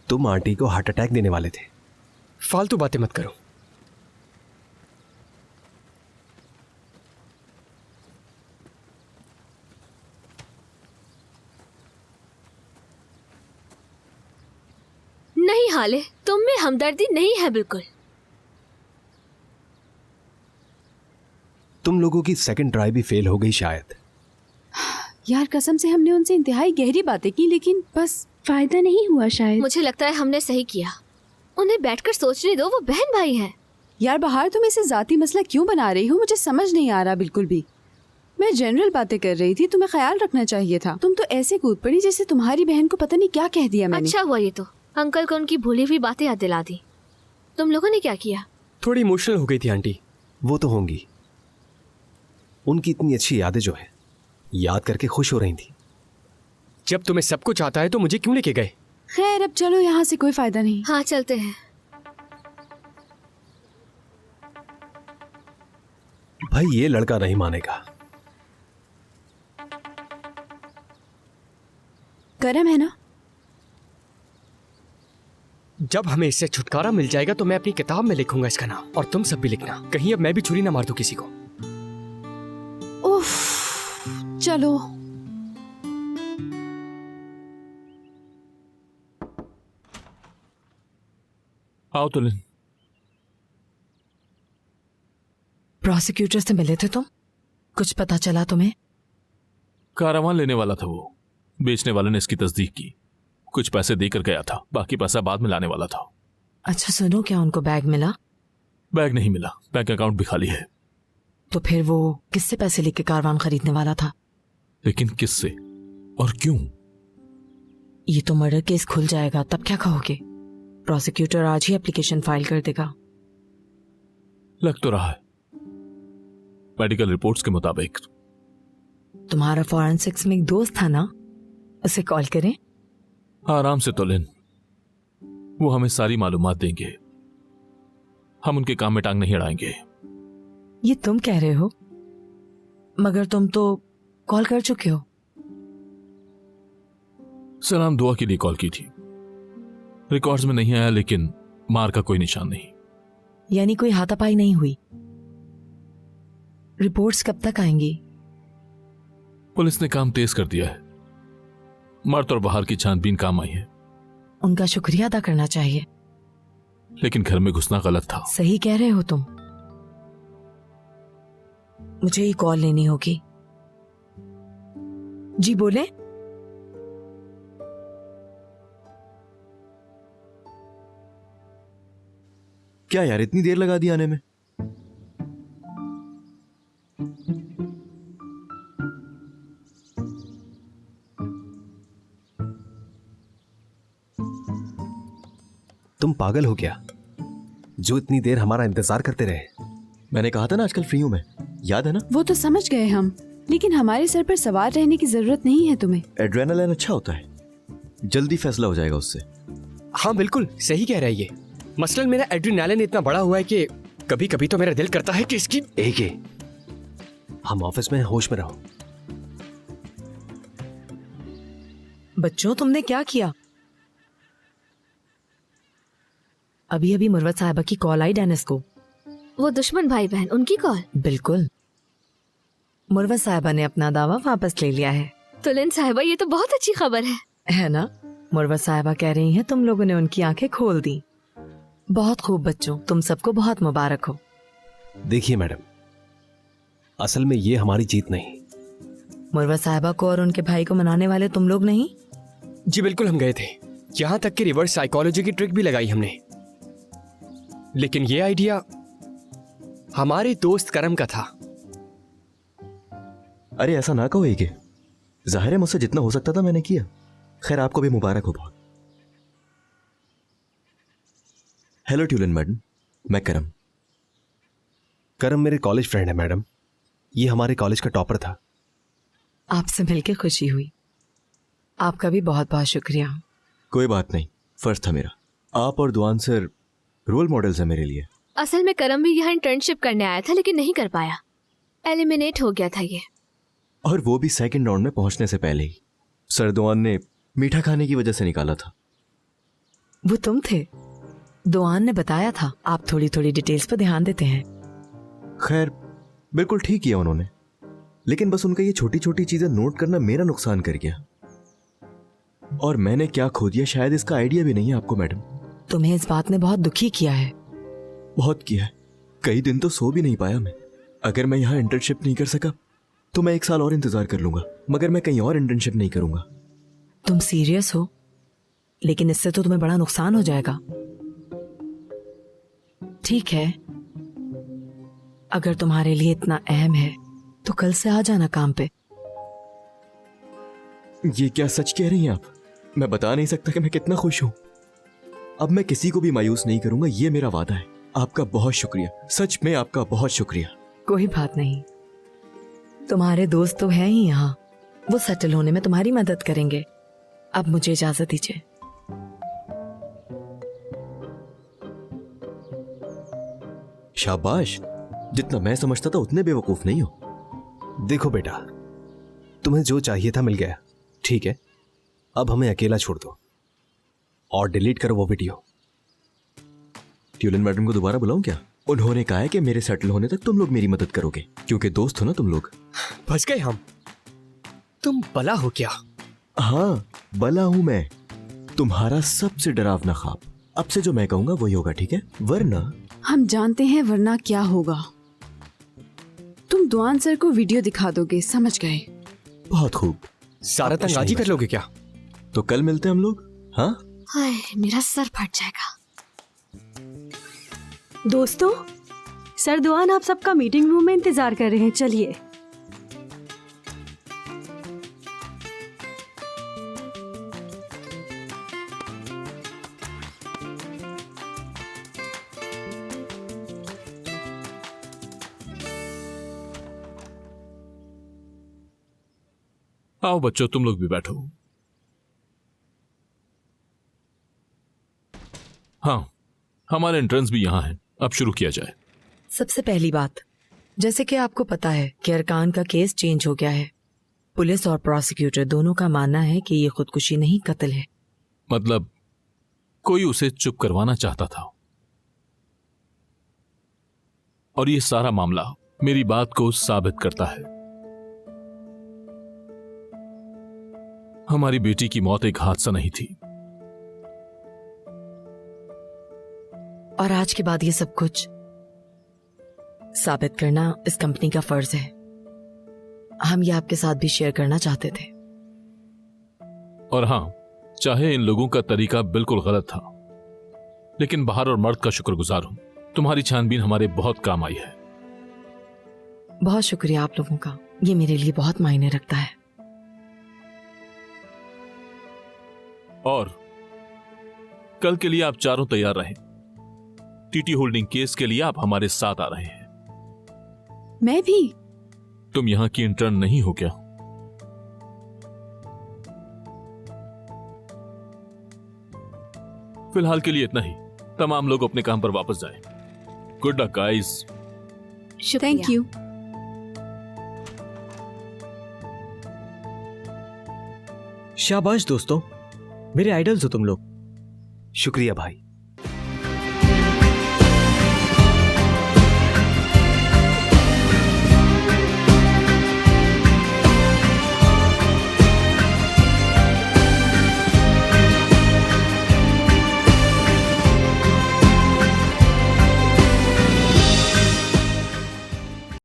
तुम आंटी को heart attack देने वाले थे। फालतू बातें मत करो। नहीं हाले, तुम में हमदर्दी नहीं है बिल्कुल। तुम लोगों की सेकंड ट्राई भी फेल हो गई शायद। यार कसम से हमने उनसे इंतहाई गहरी बातें की, लेकिन बस फायदा नहीं हुआ शायद। मुझे लगता है हमने सही किया। उन्हें बैठकर सोचने दो, वो बहन भाई हैं। यार बहार, तुम इसे जाती मसला क्यों बना रही हो? मुझे समझ नहीं आ रहा बिल्कुल भी। मैं जनरल बातें कर रही थी, तुम्हें ख्याल रखना चाहिए था। तुम तो ऐसे कूद पड़ी जैसे तुम्हारी बहन को पता नहीं क्या कह दिया मैंने। अच्छा हुआ ये तो, अंकल को उनकी भूली हुई बातें याद दिला दी। तुम लोगों ने क्या किया? थोड़ी इमोशनल हो गई थी आंटी। वो तो होंगी, उनकी इतनी अच्छी यादें जो है याद करके खुश हो रही थी। जब तुम्हें सब कुछ आता है तो मुझे क्यों लेके गए? खैर अब चलो, यहाँ से कोई फायदा नहीं। हाँ चलते हैं। भाई ये लड़का नहीं मानेगा। करम है ना? जब हमें इससे छुटकारा मिल जाएगा तो मैं अपनी किताब में लिखूंगा इसका नाम, और तुम सब भी लिखना। कहीं अब मैं भी छुरी ना मार दूं किसी को। उफ, चलो। आओ तुलिन। प्रोसिक्यूटर से मिले थे तुम? कुछ पता चला तुम्हें? कारवां लेने वाला था वो। बेचने वाले ने इसकी तस्दीक की। कुछ पैसे देकर गया था, बाकी पैसा बाद में लाने वाला था। अच्छा सुनो, क्या उनको बैग मिला? बैग नहीं मिला, बैंक अकाउंट भी खाली है। तो फिर वो किससे पैसे लेके कारवान खरीदने वाला था? लेकिन किससे और क्यों? ये तो मर्डर केस खुल जाएगा, तब क्या कहोगे? प्रोसिक्यूटर आज ही एप्लीकेशन फाइल कर देगा। लग तो रहा है। मेडिकल रिपोर्ट्स के मुताबिक। तुम्हारा फॉरेंसिक्स में एक दोस्त था ना, उसे कॉल करें? आराम से तुलिन, वो हमें सारी मालूमात देंगे। हम उनके काम में टांग नहीं अड़ाएंगे। ये तुम कह रहे हो, मगर तुम तो कॉल कर चुके हो। सलाम दुआ के लिए कॉल की थी। रिकॉर्ड्स में नहीं आया, लेकिन मार का कोई निशान नहीं। यानी कोई हाथापाई नहीं हुई? रिपोर्ट्स कब तक आएंगी? पुलिस ने काम तेज कर दिया है। मर्द और बाहर की छानबीन काम आई है। उनका शुक्रिया अदा करना चाहिए। लेकिन घर में घुसना गलत था। सही कह रहे हो तुम। मुझे ये कॉल लेनी होगी। जी बोले। क्या यार, इतनी देर लगा दी आने में? तुम पागल हो क्या जो इतनी देर हमारा इंतजार करते रहे? मैंने कहा था ना आजकल फ्री हूं मैं, याद है ना? वो तो समझ गए हम, लेकिन हमारे सर पर सवार रहने की जरूरत नहीं है तुम्हें। एड्रेनालिन अच्छा होता है, जल्दी फैसला हो जाएगा उससे। हाँ बिल्कुल सही कह रहा है ये। मसलन मेरा एड्रेनालिन इतना बड़ा हुआ है कि कभी कभी तो मेरा दिल करता है कि इसकी हम ऑफिस में, होश में रहो। बच्चों तुमने क्या किया? अभी अभी मुर्वत साहिबा की कॉल आई डेनिस को। वो दुश्मन भाई बहन, उनकी कॉल? बिल्कुल। मुर्वत साहिबा ने अपना दावा वापस ले लिया है। तुलिन साहिबा, ये तो बहुत अच्छी खबर है ना? मुर्वत साहिबा कह रही हैं तुम लोगों ने उनकी आंखें खोल दी। बहुत खूब बच्चों, तुम सबको बहुत मुबारक हो। देखिए मैडम, असल में ये हमारी जीत नहीं। मुर्वत साहिबा को और उनके भाई को मनाने वाले तुम लोग नहीं? जी बिल्कुल, हम गए थे। यहाँ तक कि रिवर्स साइकोलॉजी की ट्रिक भी लगाई हमने। लेकिन ये आइडिया हमारे दोस्त करम का था। अरे ऐसा ना कहो एके, जाहिर है मुझसे जितना हो सकता था मैंने किया। खैर आपको भी मुबारक हो बहुत। हेलो ट्यूलिन मैडम, मैं करम। करम मेरे कॉलेज फ्रेंड है मैडम। ये हमारे कॉलेज का टॉपर था। आपसे मिलकर खुशी हुई। आपका भी बहुत बहुत शुक्रिया। कोई बात नहीं, फर्ज था मेरा। आप और दुआन सर रोल मॉडल्स है मेरे लिए। असल में करम भी यहाँ इंटर्नशिप करने आया था, लेकिन नहीं कर पाया। एलिमिनेट हो गया था ये। और वो भी सेकंड राउंड में पहुंचने से पहले ही। सर दुआन ने मीठा खाने की वजह से निकाला था। वो तुम थे। दुआन ने बताया था आप थोड़ी थोड़ी डिटेल्स पर ध्यान देते हैं। खैर, बिल्कुल ठीक किया उन्होंने, लेकिन बस उनका ये छोटी छोटी चीजें नोट करना मेरा नुकसान कर गया। और मैंने क्या खो दिया शायद इसका आइडिया भी नहीं है आपको मैडम। तुम्हें इस बात ने बहुत दुखी किया है। बहुत किया है, कई दिन तो सो भी नहीं पाया मैं। अगर मैं यहाँ इंटर्नशिप नहीं कर सका तो मैं 1 साल और इंतजार कर लूंगा, मगर मैं कहीं और इंटर्नशिप नहीं करूंगा। तुम सीरियस हो? लेकिन इससे तो तुम्हें बड़ा नुकसान हो जाएगा। ठीक है, अगर तुम्हारे लिए इतना अहम है तो कल से आ जाना काम पे। ये क्या सच कह रही हैं आप? मैं बता नहीं सकता कि मैं कितना खुश हूं। अब मैं किसी को भी मायूस नहीं करूंगा, ये मेरा वादा है। आपका बहुत शुक्रिया, सच में आपका बहुत शुक्रिया। कोई बात नहीं, तुम्हारे दोस्त तो हैं ही यहाँ, वो सेटल होने में तुम्हारी मदद करेंगे। अब मुझे इजाजत दीजिए। शाबाश, जितना मैं समझता था उतने बेवकूफ नहीं हो। देखो बेटा, तुम्हें जो चाहिए था मिल गया, ठीक है? अब हमें अकेला छोड़ दो और डिलीट करो वो वीडियो। ट्यूलिन मैडम को दोबारा बुलाऊं क्या? उन्होंने कहा है कि मेरे सेटल होने तक तुम लोग मेरी मदद करोगे, क्योंकि दोस्त हो ना तुम लोग। फंस गए हम। तुम बला हो क्या? हाँ, बला हूं मैं, तुम्हारा सबसे डरावना ख्वाब। अब से जो मैं कहूंगा वही होगा, ठीक है? वरना हम जानते हैं वरना क्या होगा। तुम दुआन सर को वीडियो दिखा दोगे, समझ गए? बहुत खूब। सारा तंग आज ही कर लोगे क्या? तो कल मिलते हैं हम लोग, हाँ? हाय, मेरा सर फट जाएगा। दोस्तों, सर दुआन आप सबका मीटिंग रूम में इंतजार कर रहे हैं, चलिए। आओ बच्चों, तुम लोग भी बैठो। हाँ, हमारे एंट्रेंस भी यहाँ है। अब शुरू किया जाए। सबसे पहली बात, जैसे कि आपको पता है कि अरकान का केस चेंज हो गया है। पुलिस और प्रोसिक्यूटर दोनों का मानना है कि ये खुदकुशी नहीं, कत्ल है। मतलब कोई उसे चुप करवाना चाहता था, और ये सारा मामला मेरी बात को साबित करता है। हमारी बेटी की मौत एक हादसा नहीं थी, और आज के बाद ये सब कुछ साबित करना इस कंपनी का फर्ज है। हम ये आपके साथ भी शेयर करना चाहते थे। और हां, चाहे इन लोगों का तरीका बिल्कुल गलत था, लेकिन बाहर और मर्द का शुक्रगुजार हूं। तुम्हारी छानबीन हमारे बहुत काम आई है। बहुत शुक्रिया आप लोगों का, ये मेरे लिए बहुत मायने रखता है। और कल के लिए आप चारों तैयार रहें। टीटी होल्डिंग केस के लिए आप हमारे साथ आ रहे हैं। मैं भी। तुम यहां की इंटर्न नहीं हो क्या? फिलहाल के लिए इतना ही। तमाम लोग अपने काम पर वापस जाएं। Good luck guys. शुक्रिया। Thank you. शाबाश दोस्तों, मेरे आइडल्स हो तुम लोग। शुक्रिया भाई।